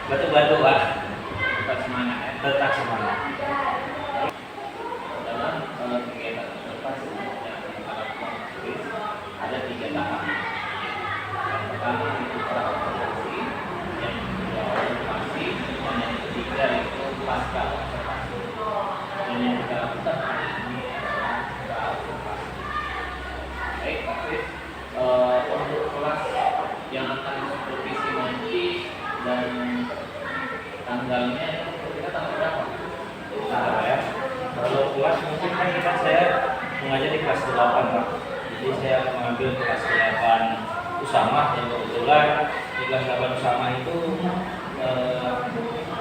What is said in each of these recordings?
batu-batu Pak. Tetap semangat ya. Tetap semangat. Dalam kegiatan observasi yang kita lakukan ada 3 tahap. Yang pertama itu pra observasi, yang kedua observasi, dan yang ketiga itu pasca observasi. Dan yang kita lakukan hari ini adalah pra observasi. Baik, Pak Kris, untuk kelas yang akan supervisi nanti dan tanggalnya kita tanggal berapa? Nah, ya. Kalau kelas mungkin kan saya mengajar di kelas 8 Pak. Jadi saya akan mengambil kelas 8 Usama yang kebetulan di kelas 8 Usama itu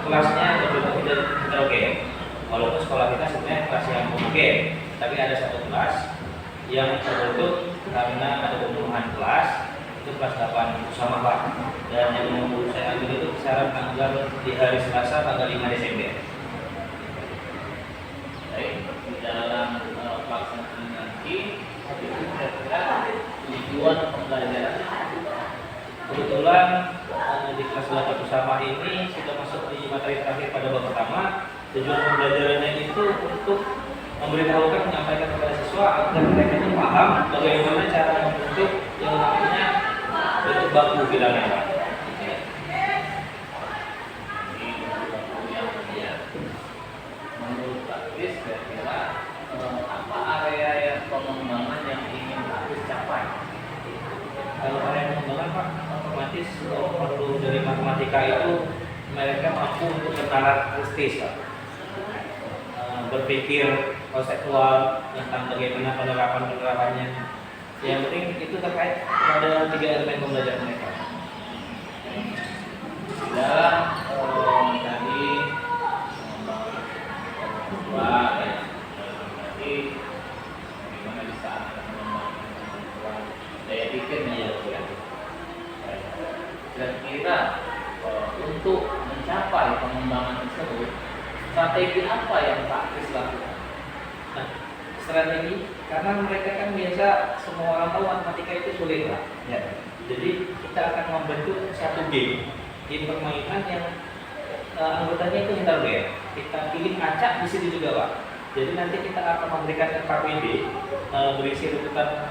kelasnya betul-betul heterogen. Walaupun sekolah kita sebenarnya kelas yang homogen, tapi ada satu kelas yang terbentuk karena ada pembunuhan kelas, itu kelas 8 Usama Pak. Dan yang mau saya ambil itu kisaran tanggal di hari Selasa tanggal 5 Desember. Baik, di dalam pelaksanaan nanti itu kira-kira tujuan pembelajaran. Kebetulan di kelas 8 Usama ini sudah masuk di materi terakhir pada bab pertama. Tujuan pembelajarannya itu untuk memberitahukan, menyampaikan kepada siswa agar mereka itu paham bagaimana cara membentuk yang namanya bentuk baku bilangnya Pak. Menurut Pak Kris, kira-kira apa area yang pengembangan yang ingin Pak Kris capai? Kalau area pengembangan Pak, otomatis perlu dari matematika itu mereka mampu untuk bernalar kritis Pak. Berpikir konseptual tentang bagaimana penerapannya. Yang penting itu terkait pada 3 elemen pembelajaran mereka. Di dalam tadi pengembangan ya, berarti bagaimana bisa ada pengembangan daya pikirnya ya. Kira-kira untuk mencapai pengembangan tersebut, strategi apa yang Pak Kris lakukan? Nah, strategi karena mereka kan biasa semua orang tahu matematika itu sulit Pak. Ya. Jadi kita akan membentuk satu game permainan yang anggotanya itu heterogen. Kita pilih acak di situ juga Pak. Jadi nanti kita akan memberikan RKPD berisi rujukan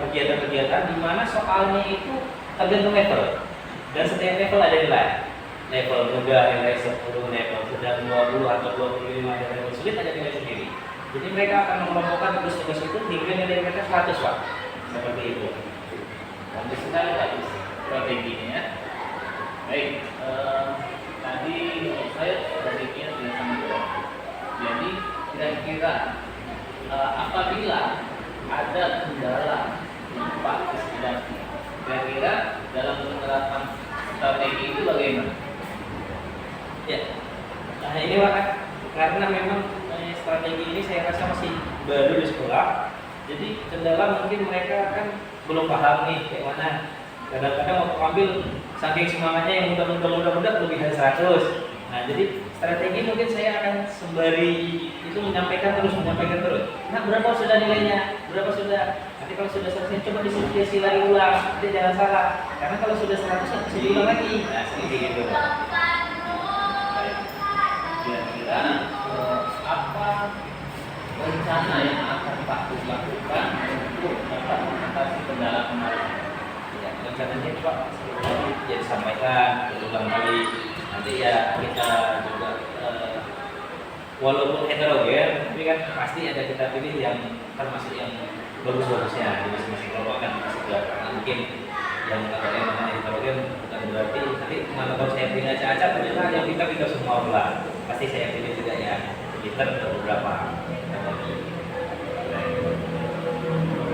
kegiatan-kegiatan di mana soalnya itu tergantung level. Dan setiap level ada nilai. Level mudah nilai 10, level sedang 20 atau 25, dan level sulit ada nilai sendiri. Jadi mereka akan mengelompokkan tugas-tugas itu hingga nilai mereka 100 Pak. Seperti itu. Bagus sekali Pak Kris strateginya ya. Baik, tadi saya strateginya sudah sangat jelas. Jadi kira-kira apabila ada kendala Pak Kris hadapi, kira-kira dalam penerapan strategi itu bagaimana? Ya, nah ini Pak, karena memang strategi ini saya rasa masih baru di sekolah. Jadi kendala mungkin mereka kan belum paham nih kayak mana. Kadang-kadang waktu ambil saking semangatnya yang mudah kelebihan 100. Nah jadi strategi mungkin saya akan sembari itu menyampaikan terus. Nah berapa sudah nilainya? Berapa sudah? Nanti kalau sudah selesai coba disuruh lagi ulang. Nanti jangan salah. Karena kalau sudah 100 bisa diulang lagi. Nah seperti itu. Kira-kira apa rencana yang akan Pak Kris lakukan untuk dapat mengatasi kendala-kendala? Ya, rencananya Pak ya disampaikan berulang kali. Nanti ya kita juga walaupun heterogen, tapi kan pasti ada kita pilih yang termasuk yang bagus-bagusnya di masing-masing kelompok kan pasti juga. Karena mungkin yang katanya namanya heterogen bukan berarti nanti mana tahu saya pilih acak-acak ternyata yang kita semua pula. Pasti saya pilih juga ya pinter atau beberapa.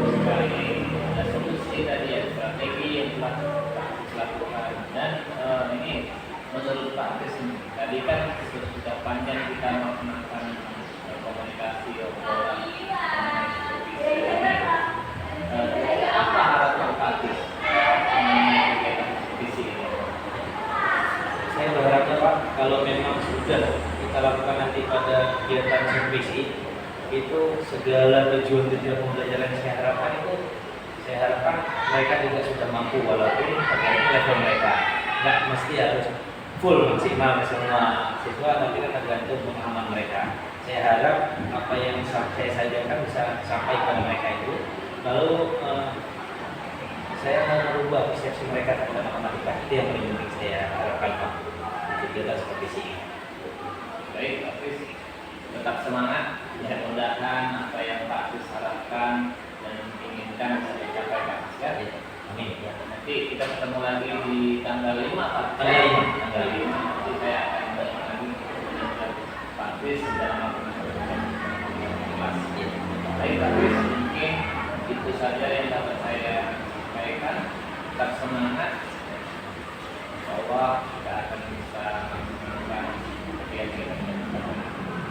Sekali ada solusi tadi ya, strategi yang telah Pak Kris lakukan. Dan ini menurut Pak Kris ini, tadi kan sudah panjang kita melakukan komunikasi obrolan mengenai supervisi ini. Apa harapan Pak Kris mengenai kegiatan supervisi ini? Saya berharapnya Pak, kalau memang sudah kita lakukan nanti pada kegiatan supervisi itu segala tujuan-tujuan pembelajaran saya harapkan mereka juga sudah mampu walaupun tergantung level mereka. Nggak mesti harus full maksimal ke semua siswa, tapi kan tergantung pemahaman mereka. Saya harap apa yang saya sajikan bisa sampai kepada mereka itu. Lalu saya mau merubah persepsi mereka terhadap matematika, itu yang paling penting saya harapkan Pak. Jadi kita seperti sini. Baik, Pak Kris, tetap semangat. Mudah-mudahan apa yang Pak Kris harapkan dan inginkan bisa tercapai Pak Kris ya. Amin. Ya, nanti kita ketemu lagi di tanggal 5 Pak. Tanggal 5. Tanggal 5 nanti saya akan bertemu lagi dengan Pak Kris dalam kelas. Baik Pak Kris, mungkin itu saja yang dapat saya sampaikan. Tetap semangat. Bahwa kita akan bisa melakukan kegiatan.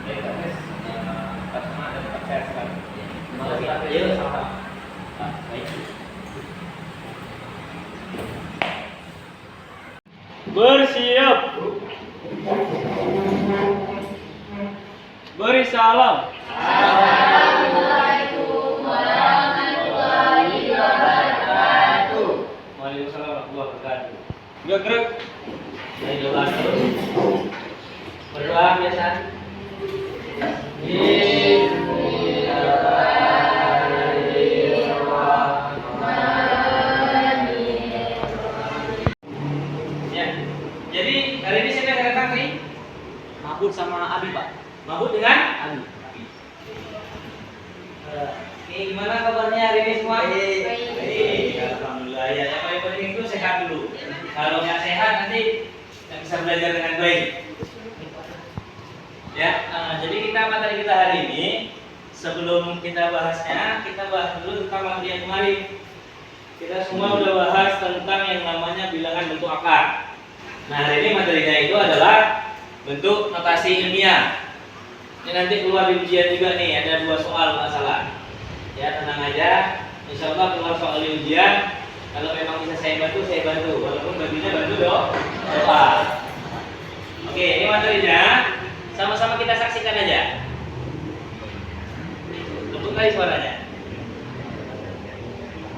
Baik Pak Kris, tetap semangat dan tetap sehat selalu. Terima kasih Pak Kris. Iya, sama. Baik. Bersiap. Beri salam. Assalamualaikum warahmatullahi wabarakatuh. Waalaikumsalam warahmatullahi wabarakatuh. Gerak. Saya doa terus. Berdoa biasa. Ya. Jadi hari ini saya akan datang nih. Mabut sama Abi, Pak. Mabut dengan Abi. Oke, gimana kabarnya hari ini semua? Baik. Baik, alhamdulillah. Ya, yang paling penting itu sehat dulu. Kalau nggak sehat nanti nggak bisa belajar dengan baik. Ya, jadi materi kita hari ini sebelum kita bahasnya, kita bahas dulu tentang materi yang kemarin. Kita semua udah bahas tentang yang namanya bilangan bentuk akar. Nah, hari ini materinya itu adalah bentuk notasi ilmiah. Ini nanti keluar di ujian juga nih, ada 2 soal nggak salah. Ya, tenang aja. Insya Allah keluar soal di ujian. Kalau memang bisa saya bantu, walaupun bantunya bantu doa. Oke, ini materinya. Sama-sama kita saksikan aja. Untuk kali suaranya.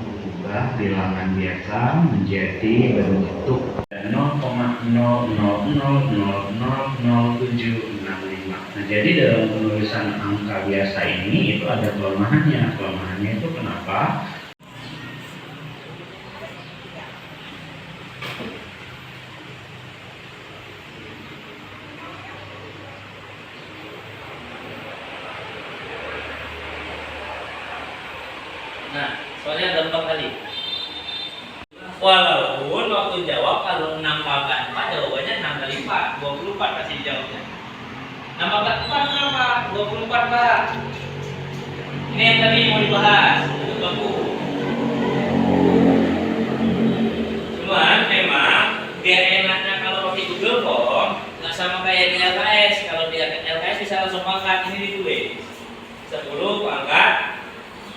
Mengubah bilangan biasa menjadi bentuk 0,0000000765. Nah, jadi dalam penulisan angka biasa ini itu ada kelemahannya. Kelemahannya itu kenapa? Nah, soalnya gampang kali. Walaupun waktu jawab kalau 6 pangkat 4 jawabannya 6 kali 4, 24 pasti dijawabnya. 6 pangkat 4 kenapa? 24 Pak. Ini yang tadi mau dibahas untuk baku. Cuman memang biar enaknya kalau pakai Google Form nggak sama kayak di LKS. Kalau di LKS bisa langsung pangkat, ini ditulis 10 pangkat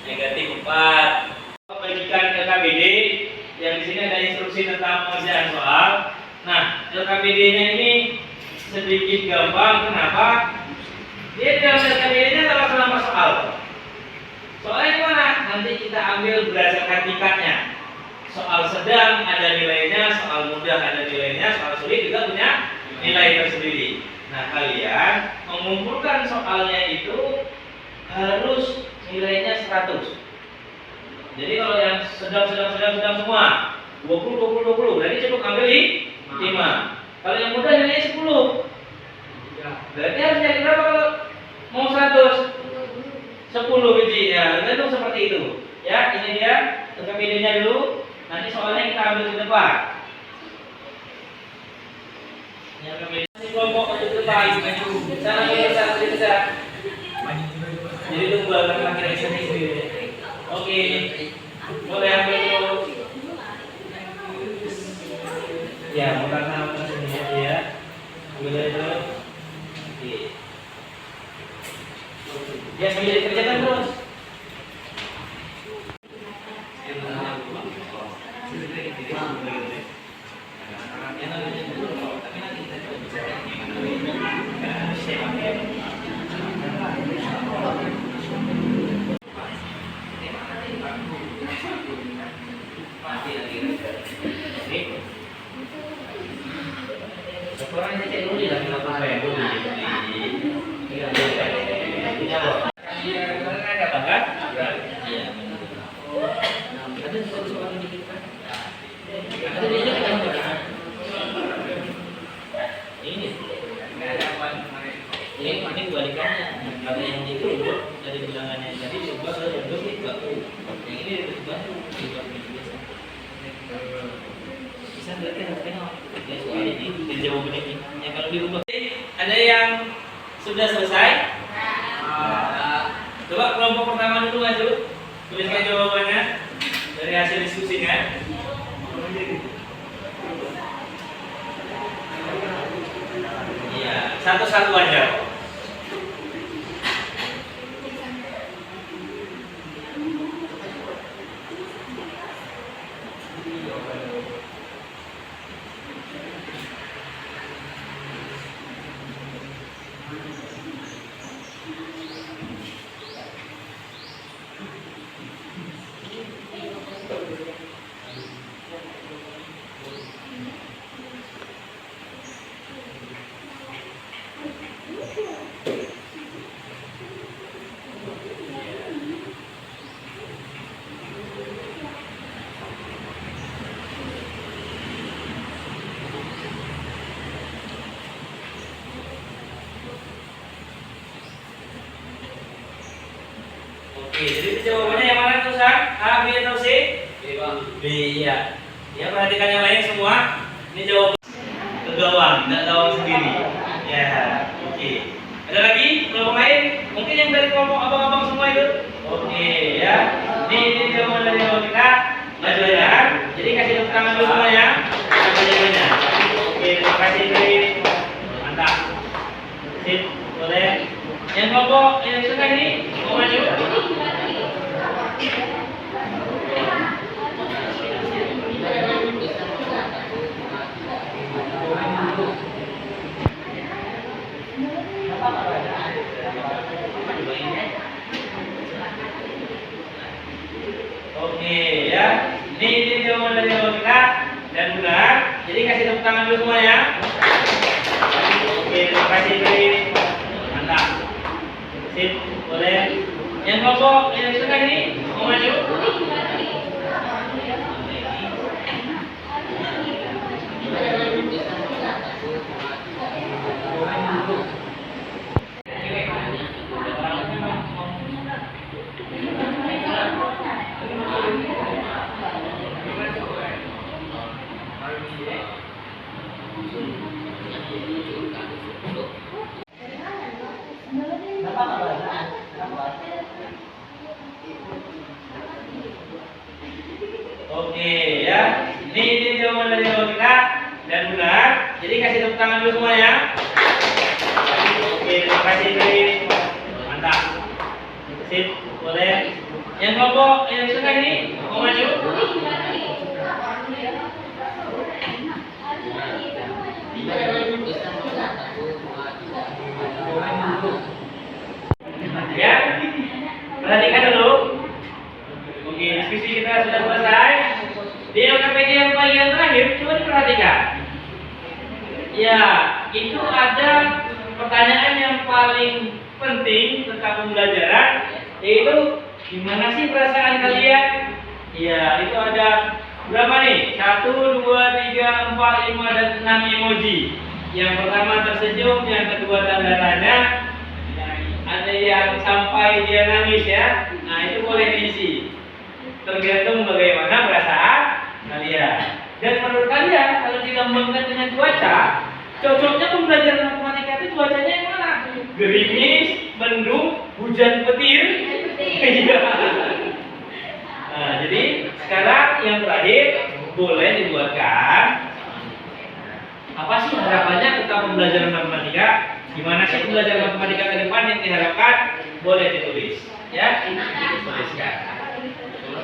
negatif 4. Bagikan LKPD yang di sini ada instruksi tentang pengerjaan soal. Nah, LKPD-nya ini sedikit gampang. Kenapa? Dia dalam LKPD-nya adalah selama soal. Soalnya gimana? Nanti kita ambil berdasarkan tingkatnya. Soal sedang ada nilainya, soal mudah ada nilainya, soal sulit juga punya nilai tersendiri. Nah, kalian mengumpulkan soalnya itu harus nilainya 100. Jadi kalau yang sedang semua 20 berarti cukup ambil di 5. Kalau yang mudah nilainya 10. Berarti harus jadi berapa kalau mau 100? 10 biji ya. Tentu seperti itu. Ya, ini dia LKPD-nya dulu. Nanti soalnya kita ambil di depan. Ini LKPD kelompok maju ke depan. Sana bisa. Jadi tunggu akhir ini. Oke, boleh ambil dulu. Ya, bukan nama sini aja ya. Ambil dulu. Oke. Ya, sambil dikerjakan terus. datang kan? Iya. Ada soal dikit kan? Ada dia kan? Ini kebalikannya. Kalau yang itu dari bilangannya tadi diubah ke bentuk itu. Yang ini diubah biasa. Bisa berarti harus tengok. Ya soal ini dijawab ini. Yang kalau dirubah. Ada yang sudah selesai? Coba kelompok pertama dulu maju. Tuliskan jawabannya dari hasil diskusinya. Iya, satu-satu aja. Oke, jadi jawabannya yang mana tuh, Sang? A, B, atau C? B, iya. Ya, perhatikan yang lain semua. Ini jawaban ke gawang, tidak gawang sendiri. Ya, oke. Ada lagi kelompok lain? Mungkin yang dari kelompok abang-abang semua itu? Oke, ya. Ini jawaban dari jawaban kita. Maju aja. Jadi kasih tepuk tangan dulu semuanya. Apa jawabannya? Oke, terima kasih Tri. Mantap. Sip, boleh. Yang kelompok yang di tengah ini mau maju? Oke, ya. Ini jawaban dari jawaban kita dan benar. Jadi kasih tepuk tangan dulu semuanya. Oke, terima kasih Tri. Mantap. Sip, boleh. Yang kelompok yang di tengah ini mau maju? Oke, ya. Ini jawaban dari jawaban kita dan benar. Jadi kasih tepuk tangan dulu semuanya. Oke, terima kasih Tri. Mantap. Sip, boleh. Yang kelompok yang di tengah ini mau maju? Ya, perhatikan dulu. Oke, diskusi kita sudah selesai. Di LKPD yang bagian terakhir, coba diperhatikan. Ya, itu ada pertanyaan yang paling penting tentang pembelajaran, yaitu gimana sih perasaan kalian? Ya, itu ada berapa nih? 1, 2, 3, 4, 5, dan 6 emoji. Yang pertama tersenyum, yang kedua tanda tanya. Ada yang sampai dia nangis ya. Nah, itu boleh diisi. Tergantung bagaimana perasaan kalian. Dan menurut kalian, kalau dilambangkan dengan cuaca, cocoknya pembelajaran matematika itu cuacanya yang mana? Gerimis, mendung, hujan petir. Iya. Nah, jadi sekarang yang terakhir boleh dibuatkan apa sih harapannya tentang pembelajaran matematika? Gimana sih pembelajaran matematika ke depan yang diharapkan? Boleh ditulis, ya. Tuliskan.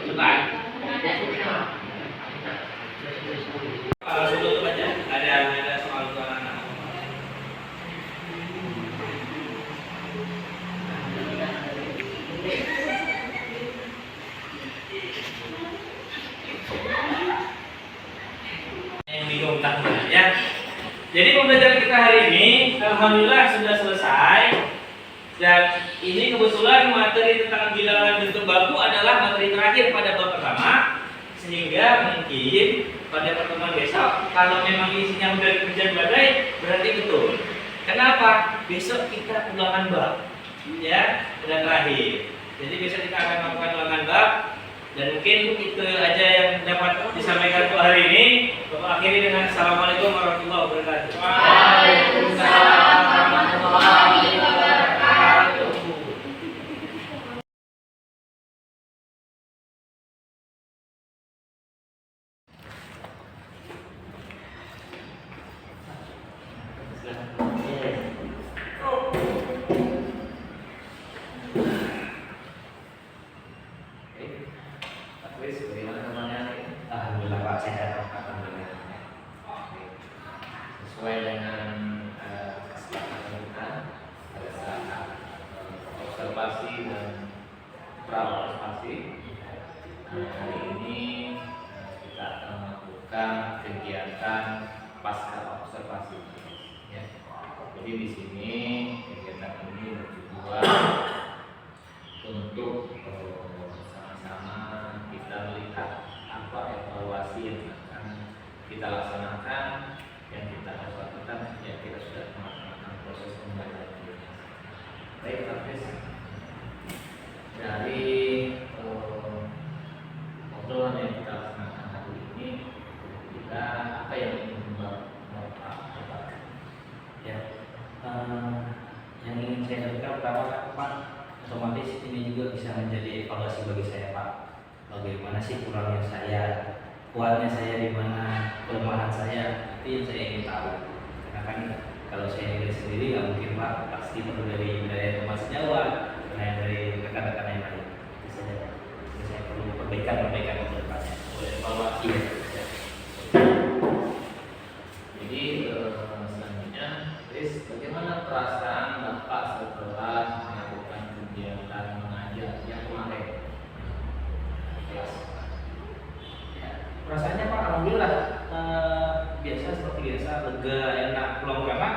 Coba. Kalau dulu aja ada soal anak. Yang bingung takutnya ya. Jadi pembelajaran kita hari ini alhamdulillah sudah selesai dan ini kebetulan materi tentang bilangan bentuk baku adalah materi terakhir pada bab pertama, sehingga mungkin pada pertemuan besok kalau memang isinya udah hujan badai berarti betul. Kenapa? Besok kita ulangan bab, ya, dan terakhir. Jadi besok kita akan melakukan ulangan bab, dan mungkin itu aja yang dapat disampaikan untuk hari ini. Bapak akhiri dengan assalamualaikum warahmatullahi wabarakatuh. Waalaikumsalam warahmatullahi wabarakatuh. Alhamdulillah Pak, sehat. Alhamdulillah. Sesuai dengan kesepakatan kita pada saat observasi dan pra-observasi, hari ini kita akan melakukan kegiatan pasca observasi. Ya. Jadi di sini kegiatan ini bertujuan untuk sama-sama kita melihat apa evaluasi yang akan kita laksanakan, yang kita harus lakukan ya kita sudah melaksanakan proses pembelajaran. Baik, Hafiz, dari obrolan yang kita laksanakan hari ini, kita apa yang ingin Bapak katakan? Ya, yang ingin saya sampaikan pertama Pak, otomatis ini juga bisa menjadi evaluasi bagi saya Pak. Bagaimana sih kurangnya saya, kuatnya saya di mana, kelemahan saya, itu yang saya ingin tahu. Karena kan kalau saya nilai sendiri nggak mungkin Pak, pasti perlu dari teman sejawat, karena dari rekan-rekan yang lain. Itu saya perlu perbaikan ke depannya. Evaluasi. Iya. Jadi selanjutnya, Chris, bagaimana perasaan Bapak setelah melakukan kegiatan mengajar yang kemarin? Kelas. Ya, perasaannya Pak, alhamdulillah biasa seperti biasa, lega, enak, pulang karena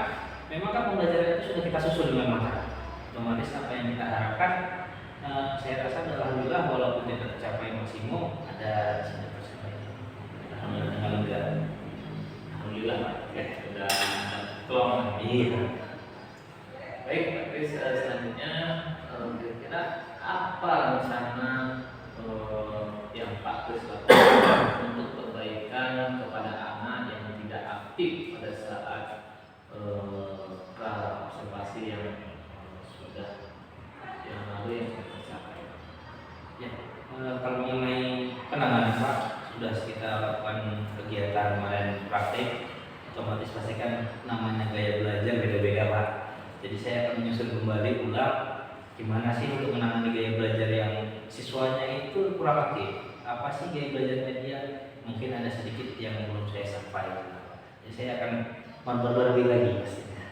memang kan pembelajaran itu sudah kita susun dengan matang. Otomatis apa yang kita harapkan, saya rasa alhamdulillah walaupun tidak tercapai maksimum, ada 100%. Alhamdulillah. Alhamdulillah, ya sudah kelong. Iya. Baik, Chris, selanjutnya kira-kira apa rencana yang Pak Chris lakukan untuk perbaikan kepada anak yang tidak aktif pada saat observasi yang sudah yang lalu yang sudah tercapai? Ya, kalau mengenai penanganan Pak, sudah kita lakukan kegiatan kemarin praktik, otomatis pasti kan namanya gaya belajar beda-beda Pak. Jadi saya akan menyusun kembali ulang gimana sih untuk menangani gaya belajar yang siswanya itu kurang aktif. Apa sih gaya belajarnya dia? Mungkin ada sedikit yang belum saya sampaikan. Jadi saya akan memperbarui lagi pastinya.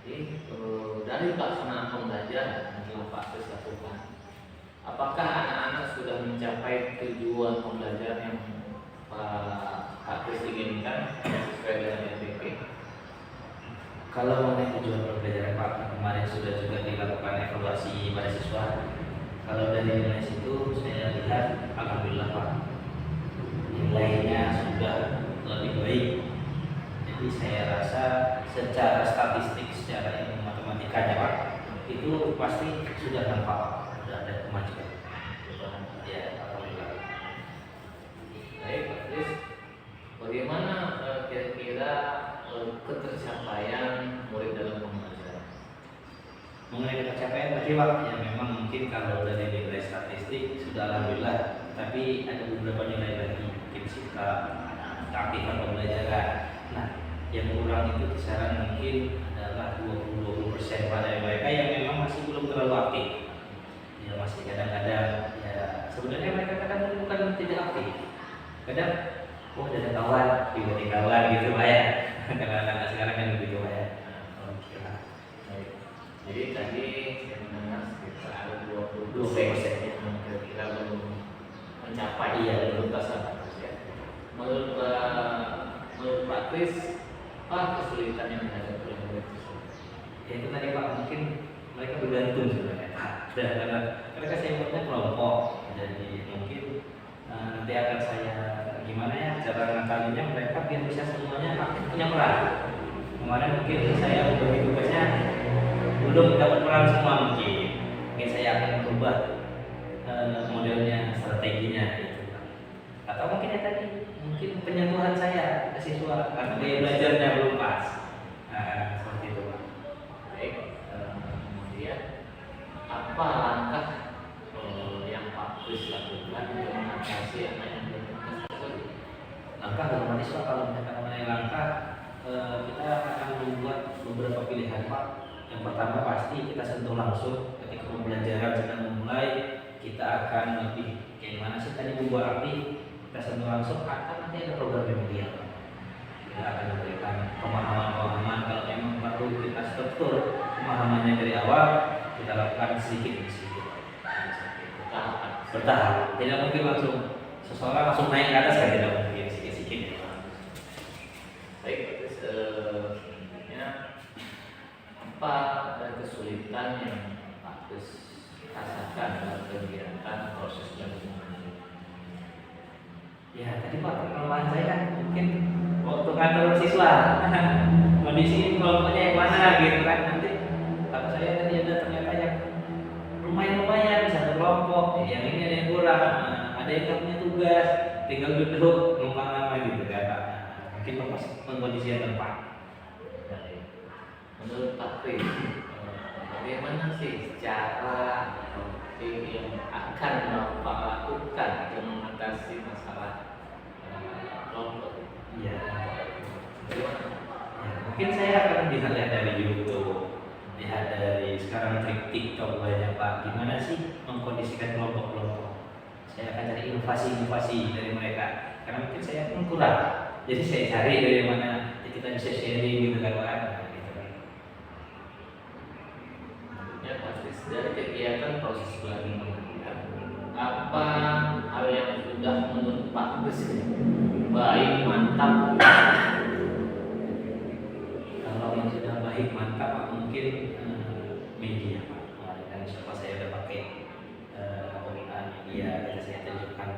Jadi dari pelaksanaan pembelajaran yang telah Pak Chris lakukan, apakah anak-anak sudah mencapai tujuan pembelajaran yang Pak Chris inginkan sesuai dengan NPP? Kalau mengenai tujuan pembelajaran Pak, kemarin sudah juga dilakukan evaluasi pada siswa. Kalau dari nilai situ saya lihat alhamdulillah Pak, nilainya sudah lebih baik. Jadi saya rasa secara statistik, secara ilmu matematikanya Pak, itu pasti sudah nampak, sudah ada kemajuan. Ya, alhamdulillah. Baik, Pak Chris, bagaimana kira-kira ketercapaian murid dalam pembelajaran? Mengenai pencapaian tadi Pak, ya memang mungkin kalau dari nilai statistik sudah alhamdulillah, tapi ada beberapa nilai lagi, mungkin sikap, keaktifan pembelajaran. Nah, yang kurang itu kisaran mungkin adalah 20% pada mereka yang memang masih belum terlalu aktif. Ya masih kadang-kadang ya sebenarnya mereka kadang bukan tidak aktif. Kadang oh ada kawan, tiba-tiba kawan gitu Pak ya. Karena anak sekarang kan begitu Pak ya. Baik. Jadi tadi saya mendengar sekitar ada 20% 20% yang kira-kira belum mencapai, Iya, belum tercapai ya. Menurut Pak Chris, apa kesulitan yang dihadapi oleh murid tersebut? Ya itu tadi Pak, mungkin mereka bergantung sebenarnya. Karena mereka saya buatnya kelompok, jadi mungkin nanti akan saya gimana ya cara ngakalinnya mereka biar bisa semuanya aktif punya peran. Kemarin mungkin saya membagi tugasnya belum dapat peran semua mungkin saya akan berubah modelnya, strateginya gitu. Atau mungkin ya tadi mungkin penyentuhan saya ke siswa karena gaya belajarnya belum pas. Seperti itu Pak. Baik, kemudian apa langkah yang Pak Kris lakukan untuk mengatasi anak yang belum tuntas tersebut? Langkah otomatis Pak, kalau misalkan mengenai langkah kita akan membuat beberapa pilihan Pak. Yang pertama pasti kita sentuh langsung ketika pembelajaran sedang memulai, kita akan lebih kayak mana sih tadi membuat api, kita sentuh langsung akan nanti ada program remedial. Kita akan memberikan pemahaman kalau memang perlu kita struktur pemahamannya dari awal, kita lakukan sedikit demi sedikit. Bertahap, tidak mungkin langsung seseorang langsung naik ke atas kan, tidak mungkin, sedikit-sedikit. Baik, terus sebenarnya apa kesulitan yang Pak Kris rasakan dalam kegiatan proses belajar mengajar? Ya tadi Pak, kelemahan saya kan mungkin waktu ngatur siswa kondisi kelompoknya yang mana gitu kan, nanti kata saya tadi ada ternyata yang lumayan satu kelompok, yang ini ada yang kurang, ada yang punya tugas, tinggal duduk numpang nama gitu kan Pak. Mungkin pengkondisian tempat. Baik. Menurut Pak Kris, bagaimana sih cara yang akan Bapak lakukan untuk mengatasi masalah kelompok? Iya. Bagaimana? Ya, mungkin saya akan lihat dari YouTube, lihat dari sekarang trik TikTok banyak Pak. Gimana sih mengkondisikan kelompok-kelompok? Saya akan cari inovasi-inovasi dari mereka. Karena mungkin saya pun kurang. Jadi saya cari dari mana kita bisa sharing gitu kan Pak. Gitu kan. Ya, Pak Kris, dari kegiatan proses belajar mengajar, apa hal yang sudah menurut Pak Kris baik, mantap? Kalau yang sudah baik mantap Pak, mungkin media Pak. Kan siapa saya udah pakai penggunaan media, dan saya tunjukkan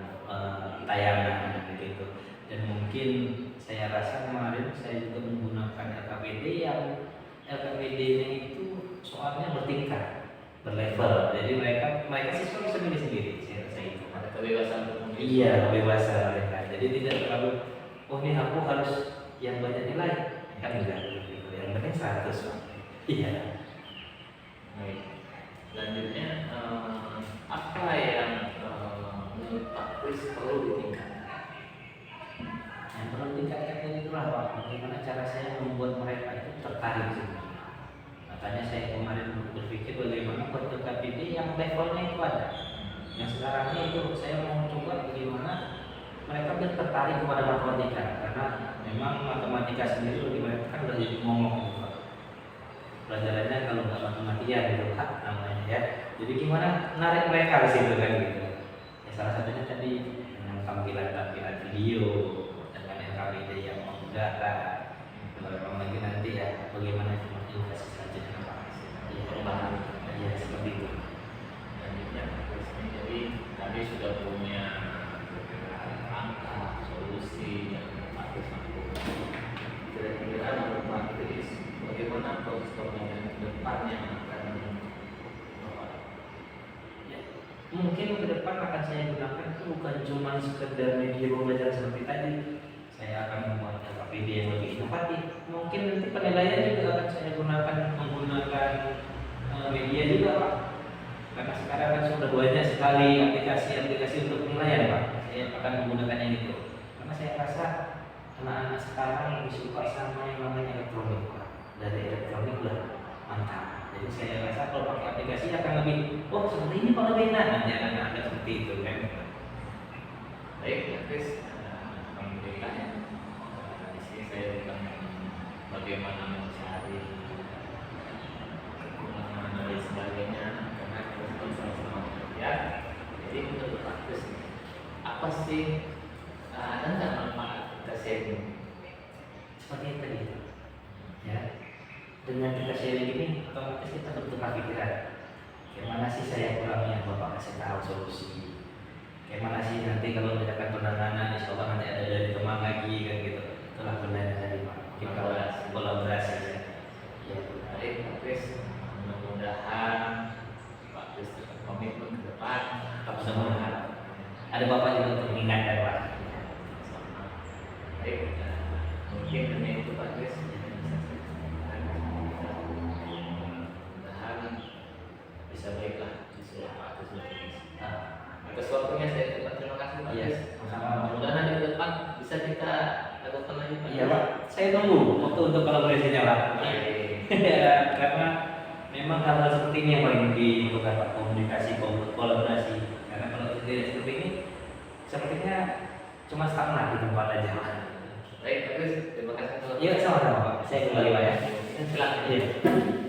tayangan gitu. Dan mungkin saya rasa kemarin saya juga menggunakan LKPD yang LKPD-nya itu soalnya bertingkat, berlevel. Jadi mereka siswa bisa milih sendiri. Saya rasa itu. Ada kebebasan untuk memilih. Iya, kebebasan mereka. Jadi tidak terlalu, oh ini aku harus yang banyak nilai, kan enggak gitu. Yang penting 100 Pak. Iya. Baik. Selanjutnya apa yang menurut Pak Kris perlu ditingkatkan? Yang perlu ditingkatkan itulah Pak, bagaimana cara saya membuat mereka itu tertarik sih. Makanya saya kemarin berpikir bagaimana buat LKPD yang levelnya itu ada. Yang sekarangnya itu saya mau coba bagaimana mereka biar tertarik kepada matematika, karena memang matematika sendiri bagi mereka kan udah jadi momok gitu Pak. Pelajarannya kalau nggak matematika gitu Pak namanya ya. Jadi gimana narik mereka ke situ kan gitu. Ya, salah satunya tadi dengan tampilan video dengan LKPD yang memudahkan. Kalau lagi nanti ya bagaimana inovasi selanjutnya Pak. Ya, Perubahan. Ya seperti itu. Selanjutnya Pak Kris ini, jadi kami sudah punya angka solusi yang Pak Kris lakukan. Kira-kira menurut Pak Kris, bagaimana proses pembelajaran ke depan yang akan Bapak? Ya, mungkin ke depan akan saya gunakan itu bukan cuma sekedar media pembelajaran seperti tadi. Saya akan membuat LKPD yang lebih inovatif. Mungkin nanti penilaian juga akan saya gunakan menggunakan media juga Pak. Karena sekarang kan sudah banyak sekali aplikasi-aplikasi untuk penilaian Pak. Saya akan menggunakannya itu. Karena saya rasa anak-anak sekarang lebih suka sama yang namanya elektronik Pak. Dari elektronik lah mantap. Jadi saya rasa kalau pakai aplikasi akan lebih, oh seperti ini Pak lebih enak. Nanti anak-anak seperti itu kan. Baik, ya Kris, alhamdulillah ya. Di sini saya bukan bagaimana mencari kekurangan dan lain sebagainya, karena kita semua sama-sama bekerja. Jadi menurut Pak Kris, apa sih ada nggak manfaat kita sharing? Seperti itu tadi. Ya. dengan kita sharing ini otomatis kita bertukar pikiran. Gimana sih saya kurangnya, Bapak kasih tahu solusi. Gimana sih nanti kalau misalkan penanganan, insya Allah nanti ada dari teman lagi kan gitu. Itulah gunanya tadi Pak. Kita kolaborasi ya. Ya, Baik, Pak Kris. Mudah-mudahan Pak Kris komitmen ke depan tetap semangat. Ada Bapak juga untuk mengingatkan Pak. Baik, mungkin demi itu Pak Kris mudah-mudahan bisa baiklah di seluruh Pak Kris Indonesia. Atas waktunya saya ucapkan terima kasih Pak Iya, Kris. sama-sama. Mudah-mudahan di depan bisa kita lakukan lagi Pak. Iya Pak, saya tunggu waktu untuk kolaborasinya Pak. Ya, karena memang hal-hal seperti ini yang paling dibutuhkan Pak, komunikasi, kolaborasi. Karena kalau tidak seperti ini, sepertinya cuma stagnan di tempat aja Pak. Baik, Pak Kris, terima kasih. Iya sama-sama Pak, saya kembali Pak ya. Silakan. Iya.